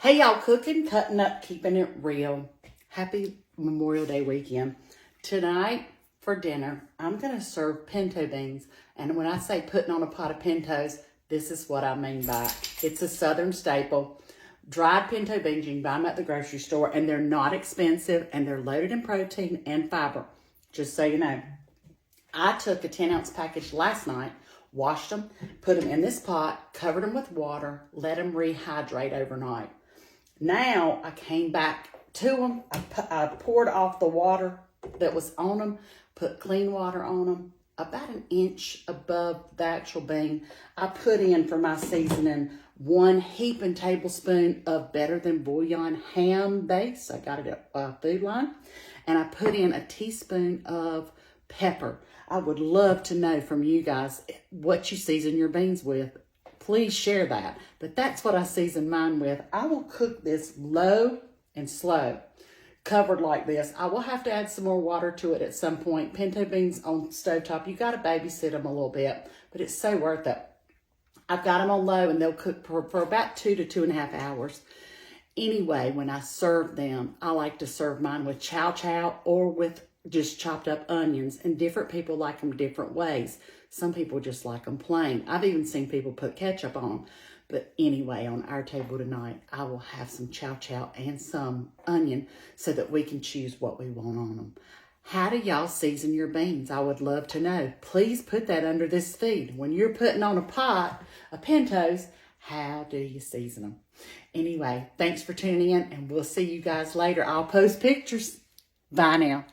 Hey y'all, cooking, cutting up, keeping it real. Happy Memorial Day weekend. Tonight for dinner, I'm going to serve pinto beans. And when I say putting on a pot of pintos, this is what I mean by it. It's a southern staple. Dried pinto beans, you can buy them at the grocery store, and they're not expensive, and they're loaded in protein and fiber. Just so you know. I took a 10-ounce package last night, washed them, put them in this pot, covered them with water, let them rehydrate overnight. Now I came back to them. I poured off the water that was on them, put clean water on them, about an inch above the actual bean. I put in for my seasoning 1 heaping tablespoon of Better Than Bouillon ham base. I got it at Food Line. And I put in a teaspoon of pepper. I would love to know from you guys what you season your beans with. Please share that. But that's what I season mine with. I will cook this low and slow, covered like this. I will have to add some more water to it at some point. Pinto beans on stovetop, you got to babysit them a little bit, but it's so worth it. I've got them on low and they'll cook for about 2 to 2.5 hours. Anyway, when I serve them, I like to serve mine with chow chow or with just chopped up onions, and different people like them different ways. Some people just like them plain. I've even seen people put ketchup on them. But anyway, on our table tonight, I will have some chow chow and some onion so that we can choose what we want on them. How do y'all season your beans? I would love to know. Please put that under this feed. When you're putting on a pot of pintos, how do you season them? Anyway, thanks for tuning in, and we'll see you guys later. I'll post pictures. Bye now.